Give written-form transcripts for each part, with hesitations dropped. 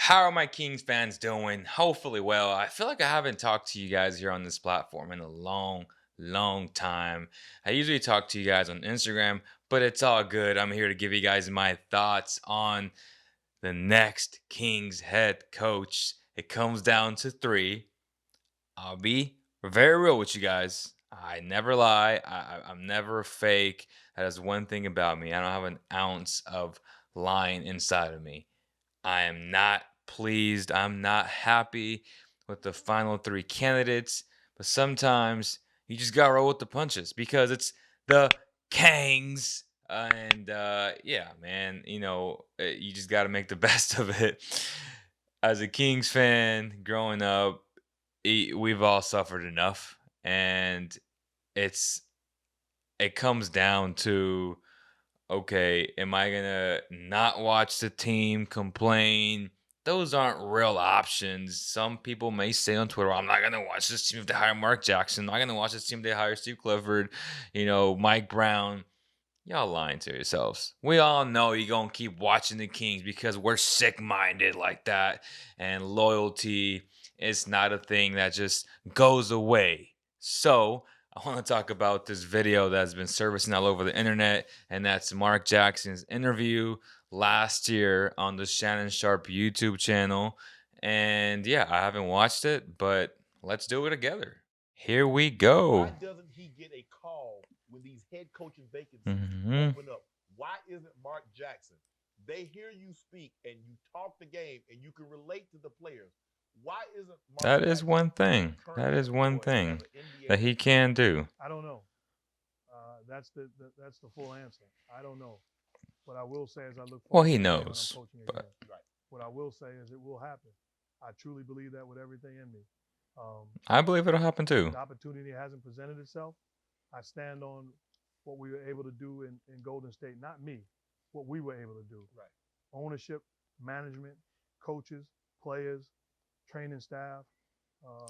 How are my Kings fans doing? Hopefully well. I feel like I haven't talked to you guys here on this platform in a long time. I usually talk to you guys on Instagram, but it's all good. I'm here to give you guys my thoughts on the next Kings head coach. It comes down to three. I'll be very real with you guys. I never lie. I'm never fake. That is one thing about me. I don't have an ounce of lying inside of me. I am not pleased. I'm not happy with the final three candidates. But sometimes you just got to roll with the punches because it's the Kangs. And yeah, man, you just got to make the best of it. As a Kings fan growing up, we've all suffered enough. And it's it comes down to, okay, am I gonna not watch the team complain? Those aren't real options. Some people may say on Twitter, I'm not gonna watch this team if they hire Mark Jackson. I'm not gonna watch this team if they hire Steve Clifford, Mike Brown. Y'all lying to yourselves. We all know you're gonna keep watching the Kings because we're sick-minded like that. And loyalty is not a thing that just goes away. So I want to talk about this video that's been surfacing all over the internet, and that's Mark Jackson's interview last year on the Shannon Sharp YouTube channel. And yeah, I haven't watched it, but let's do it together. Here we go. Why doesn't he get a call when these head coaching vacancies Mhm. open up? Why isn't Mark Jackson? They hear you speak and you talk the game and you can relate to the players. Why isn't Mark That is Jackson one thing. currently That is one employed as thing an NBA that he head can do. I don't know. That's the full answer. I don't know. What I will say is I look Well, forward he to the day when I'm knows, coaching but again. Right. What I will say is it will happen. I truly believe that with everything in me. I believe it'll happen too. The opportunity hasn't presented itself. I stand on what we were able to do in Golden State. Not me, what we were able to do. Right. Ownership, management, coaches, players, training staff.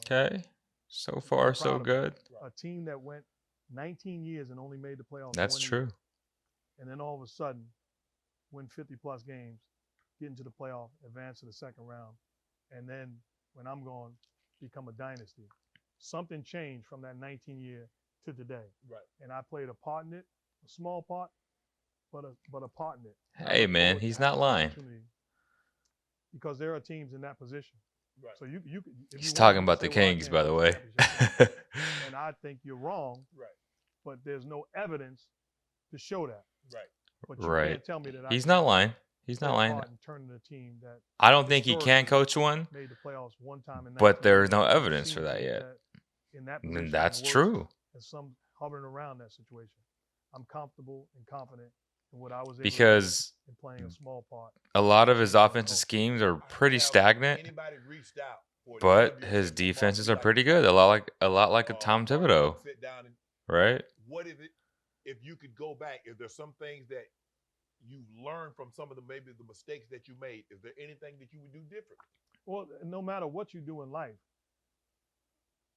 Okay. So far, so proud of it. good. A team that went 19 years and only made the playoffs. That's one true. year. And then all of a sudden, win 50 plus games, get into the playoff, advance to the second round, and then when I'm gone, become a dynasty. Something changed from that 19-year to today. Right. And I played a part in it, a small part, but a part in it. Hey, man, he's not lying. Because there are teams in that position. Right. So He's talking about the Kings, by the way. And I think you're wrong. Right. But there's no evidence to show that. Right. But you Right. can't tell me that He's not lying. He's not lying. Turning a team that I don't think he can coach one, made the playoffs one time in but 19 there's no years. I've evidence seen for that teams yet. in that And position that's and worse, true. and some hovering around that situation. I'm comfortable and confident in what I was able Because to do in playing a small part. a lot of his offensive schemes are pretty Have stagnant, anybody reached out for an but interview his with Mark defenses are like pretty good. A lot like a Tom Mark Thibodeau, sit down and right? what is it if you could go back? Is there some things that you've learned from some of maybe the mistakes that you made? Is there anything that you would do different? Well, no matter what you do in life,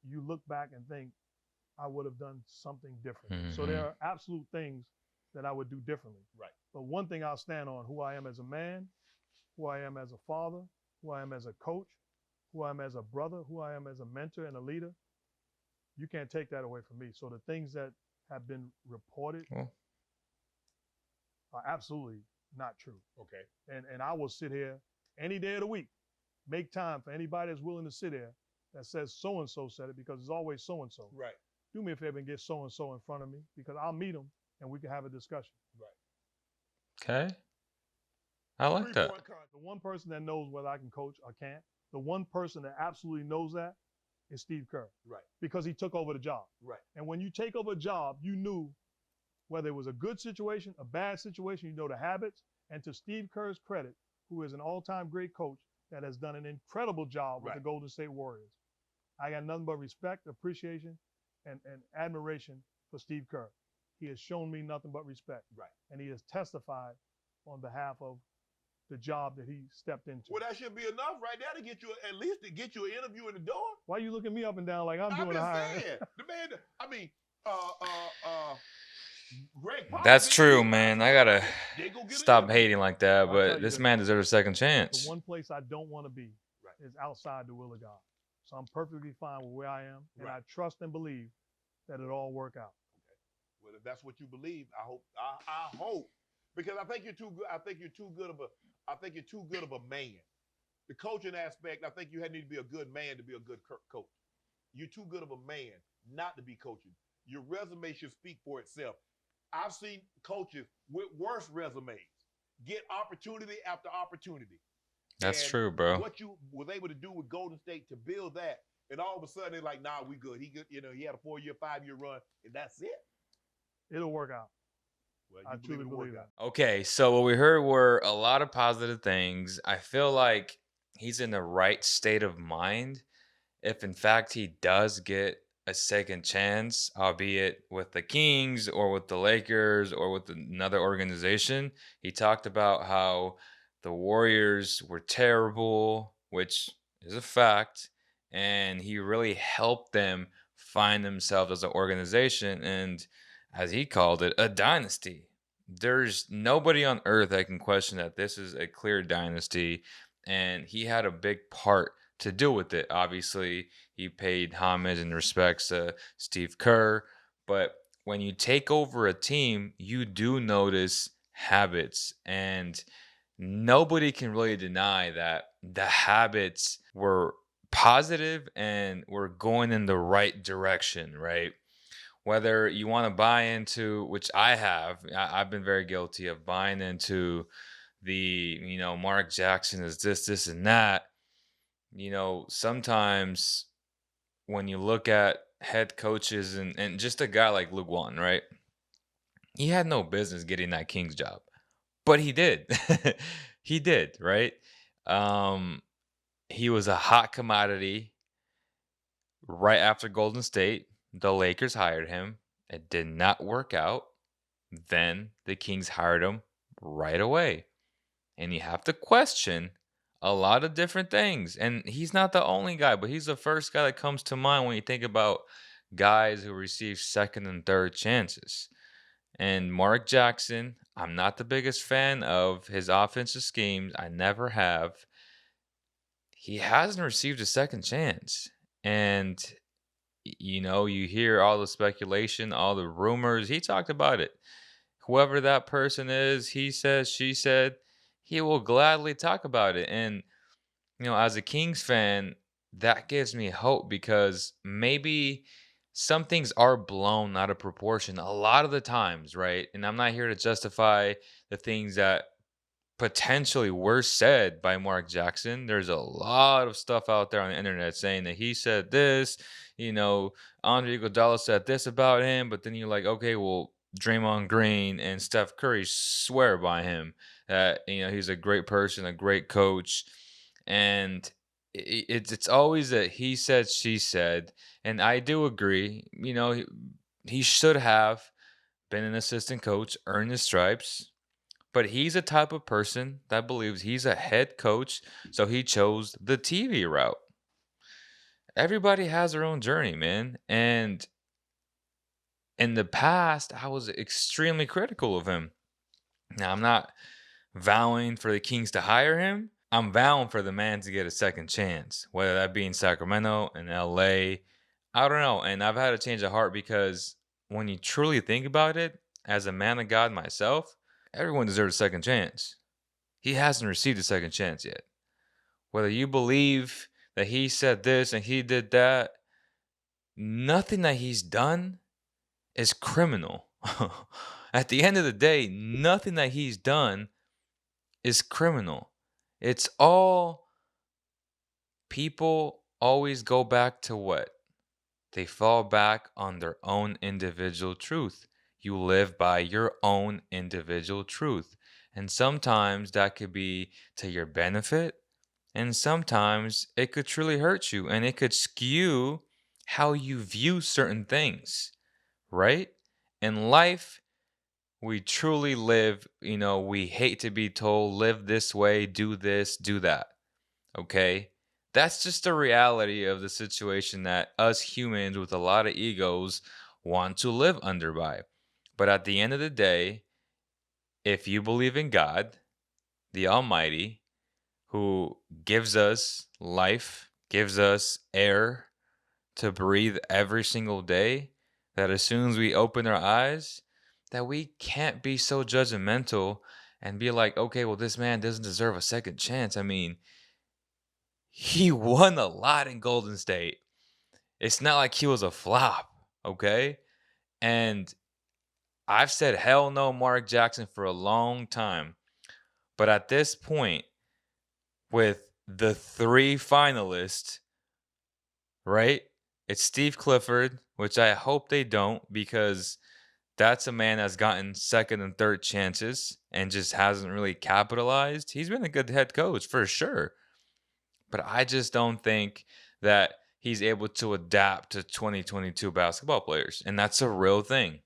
you look back and think, I would have done something different. Mm-hmm. So there are absolute things that I would do differently. Right. But one thing I'll stand on, who I am as a man, who I am as a father, who I am as a coach, who I am as a brother, who I am as a mentor and a leader, you can't take that away from me. So the things that have been reported are absolutely not true. Okay. And I will sit here any day of the week, make time for anybody that's willing to sit here that says so-and-so said it, because it's always so-and-so. Right. Do me a favor and get so-and-so in front of me, because I'll meet them and we can have a discussion. Right. Okay. I like that. The one person that knows whether I can coach or can't, the one person that absolutely knows that is Steve Kerr. Right. Because he took over the job. Right. And when you take over a job, you knew whether it was a good situation, a bad situation, you know the habits. And to Steve Kerr's credit, who is an all-time great coach that has done an incredible job with the Golden State Warriors, I got nothing but respect, appreciation, and admiration for Steve Kerr. He has shown me nothing but respect. Right. And he has testified on behalf of the job that he stepped into. Well, that should be enough right there to get you, at least to get you an interview in the door. Why are you looking me up and down like I'm doing a hire? The man, I mean, Greg Popovich That's true, did. man. I gotta They go get an stop interview. hating like that, I'll tell but you this this, man though. deserves a second The chance. one place I don't want to be Right. is outside the will of God. So I'm perfectly fine with where I am, and Right. I trust and believe that it all work out. Well, if that's what you believe, I hope. I hope, because I think you're too good. I think you're too good of a. I think you're too good of a man. The coaching aspect, I think you need to be a good man to be a good coach. You're too good of a man not to be coaching. Your resume should speak for itself. I've seen coaches with worse resumes get opportunity after opportunity. That's And true, bro. what you was able to do with Golden State to build that, and all of a sudden they're like, "Nah, we good. He good. He had a 4-year, 5-year run, and that's it." It'll work out. Well, I truly believe that. Okay, so what we heard were a lot of positive things. I feel like he's in the right state of mind if, in fact, he does get a second chance, albeit with the Kings or with the Lakers or with another organization. He talked about how the Warriors were terrible, which is a fact, and he really helped them find themselves as an organization and, as he called it, a dynasty. There's nobody on earth that can question that this is a clear dynasty, and he had a big part to do with it. Obviously, he paid homage and respects to Steve Kerr, but when you take over a team, you do notice habits, and nobody can really deny that the habits were positive and were going in the right direction, right? Whether you want to buy into, which I've been very guilty of buying into the, Mark Jackson is this, and that. Sometimes when you look at head coaches and just a guy like Luke Walton, right? He had no business getting that Kings job, but he did. He did, right? Um, he was a hot commodity right after Golden State. The Lakers hired him. It did not work out. Then the Kings hired him right away. And you have to question a lot of different things. And he's not the only guy, but he's the first guy that comes to mind when you think about guys who receive second and third chances. And Mark Jackson, I'm not the biggest fan of his offensive schemes. I never have. He hasn't received a second chance. And you hear all the speculation, all the rumors. He talked about it. Whoever that person is, he says, she said, he will gladly talk about it. And, as a Kings fan, that gives me hope because maybe some things are blown out of proportion a lot of the times, right? And I'm not here to justify the things that potentially were said by Mark Jackson. There's a lot of stuff out there on the internet saying that he said this, Andre Iguodala said this about him, but then you're like, okay, well, Draymond Green and Steph Curry swear by him that he's a great person, a great coach, and it's always a he said, she said, and I do agree. He should have been an assistant coach, earned his stripes, but he's a type of person that believes he's a head coach, so he chose the TV route. Everybody has their own journey, man. And in the past, I was extremely critical of him. Now, I'm not vowing for the Kings to hire him. I'm vowing for the man to get a second chance, whether that be in Sacramento, in LA. I don't know. And I've had a change of heart because when you truly think about it, as a man of God myself, everyone deserves a second chance. He hasn't received a second chance yet. Whether you believe that he said this and he did that, nothing that he's done is criminal. At the end of the day, nothing that he's done is criminal. It's all people always go back to what? They fall back on their own individual truth. You live by your own individual truth. And sometimes that could be to your benefit, and sometimes it could truly hurt you, and it could skew how you view certain things, right? In life, we truly live, we hate to be told, live this way, do this, do that. Okay? That's just the reality of the situation that us humans with a lot of egos want to live under by. But at the end of the day, if you believe in God, the Almighty, who gives us life, gives us air to breathe every single day, that as soon as we open our eyes, that we can't be so judgmental and be like, okay, well, this man doesn't deserve a second chance. I mean, he won a lot in Golden State. It's not like he was a flop, okay? And I've said hell no, Mark Jackson, for a long time. But at this point, with the three finalists, right? It's Steve Clifford, which I hope they don't, because that's a man that's gotten second and third chances and just hasn't really capitalized. He's been a good head coach for sure. But I just don't think that he's able to adapt to 2022 basketball players. And that's a real thing.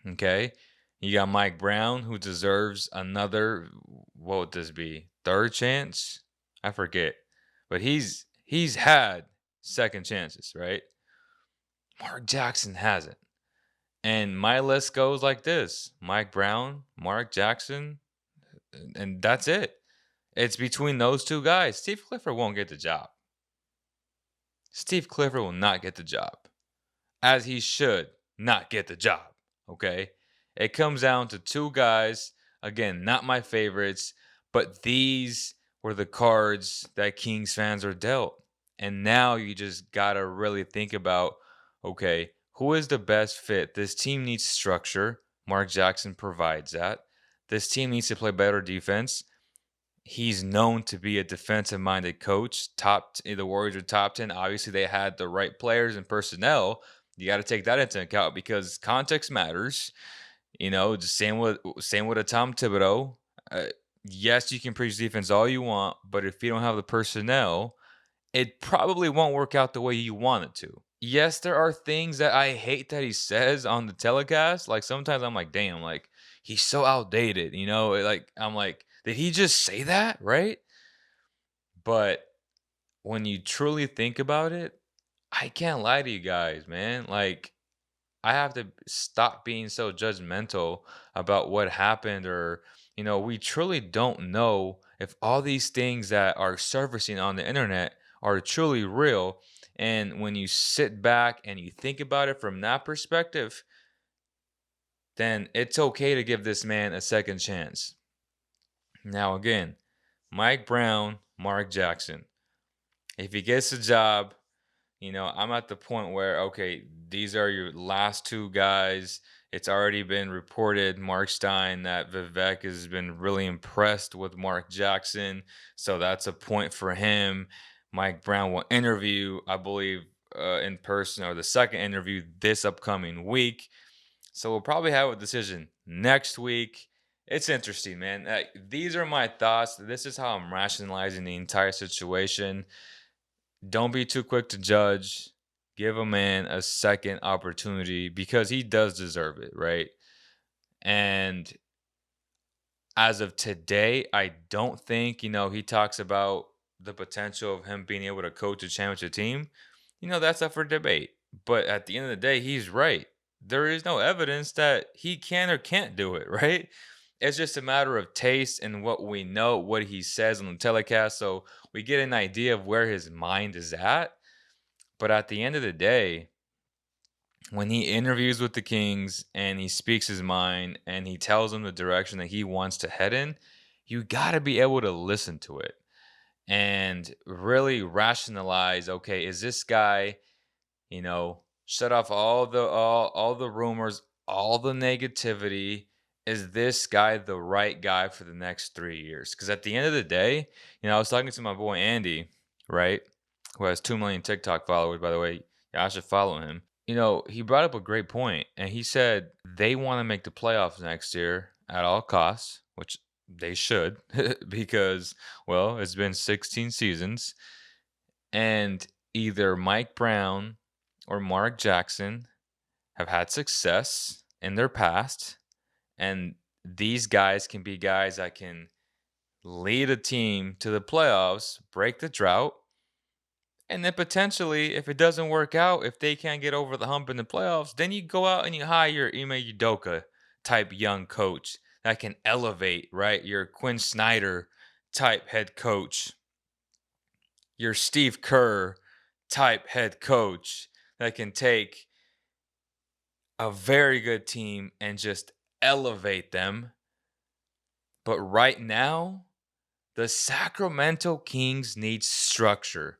Okay. You got Mike Brown, who deserves another, what would this be? Third chance? I forget. But he's had second chances, right? Mark Jackson hasn't. And my list goes like this: Mike Brown, Mark Jackson, and that's it. It's between those two guys. Steve Clifford won't get the job. Steve Clifford will not get the job, as he should not get the job. Okay? It comes down to two guys. Again, not my favorites, but these were the cards that Kings fans are dealt. And now you just got to really think about, okay, who is the best fit? This team needs structure. Mark Jackson provides that. This team needs to play better defense. He's known to be a defensive minded coach. The Warriors are top 10. Obviously, they had the right players and personnel. You got to take that into account because context matters. Just same with a Tom Thibodeau. Yes, you can preach defense all you want, but if you don't have the personnel, it probably won't work out the way you want it to. Yes, there are things that I hate that he says on the telecast. Like sometimes I'm like, damn, like he's so outdated, Like I'm like, did he just say that? Right? But when you truly think about it, I can't lie to you guys, man. Like I have to stop being so judgmental about what happened, or we truly don't know if all these things that are surfacing on the internet are truly real. And when you sit back and you think about it from that perspective, then it's okay to give this man a second chance. Now again, Mike Brown, Mark Jackson, if he gets a job, I'm at the point where, okay, these are your last two guys. It's already been reported, Marc Stein, that Vivek has been really impressed with Mark Jackson. So that's a point for him. Mike Brown will interview, I believe, in person, or the second interview this upcoming week. So we'll probably have a decision next week. It's interesting, man. These are my thoughts. This is how I'm rationalizing the entire situation. Don't be too quick to judge. Give a man a second opportunity because he does deserve it, right? And as of today, I don't think, he talks about the potential of him being able to coach a championship team. That's up for debate. But at the end of the day, he's right. There is no evidence that he can or can't do it, right? It's just a matter of taste and what we know, what he says on the telecast. So we get an idea of where his mind is at. But at the end of the day, when he interviews with the Kings and he speaks his mind and he tells them the direction that he wants to head in, you got to be able to listen to it and really rationalize, okay, is this guy, shut off all the rumors, all the negativity. Is this guy the right guy for the next 3 years? Because at the end of the day, I was talking to my boy Andy, right, who has 2 million TikTok followers, by the way. Yeah, I should follow him. He brought up a great point, and he said they want to make the playoffs next year at all costs, which they should, because, well, it's been 16 seasons, and either Mike Brown or Mark Jackson have had success in their past, and these guys can be guys that can lead a team to the playoffs, break the drought, And then potentially, if it doesn't work out, if they can't get over the hump in the playoffs, then you go out and you hire your Ime Udoka type young coach that can elevate, right? Your Quinn Snyder type head coach, your Steve Kerr type head coach that can take a very good team and just elevate them. But right now, the Sacramento Kings need structure.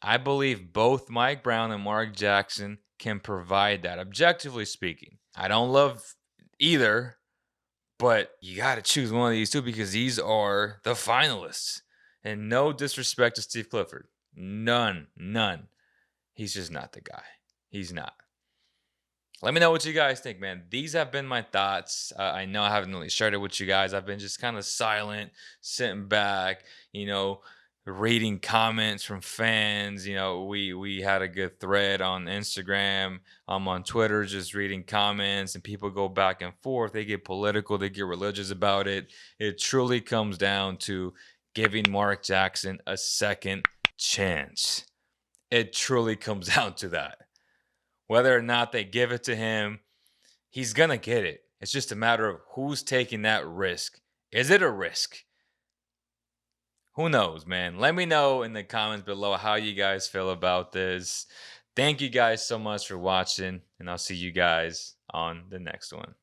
I believe both Mike Brown and Mark Jackson can provide that, objectively speaking. I don't love either, but you got to choose one of these two because these are the finalists. And no disrespect to Steve Clifford. None. He's just not the guy. He's not. Let me know what you guys think, man. These have been my thoughts. I know I haven't really shared it with you guys. I've been just kind of silent, sitting back, reading comments from fans. We had a good thread on Instagram. I'm on Twitter just reading comments, and people go back and forth. They get political, they get religious about it. It truly comes down to giving Mark Jackson a second chance. It truly comes down to that. Whether or not they give it to him, he's going to get it. It's just a matter of who's taking that risk. Is it a risk? Who knows, man? Let me know in the comments below how you guys feel about this. Thank you guys so much for watching, and I'll see you guys on the next one.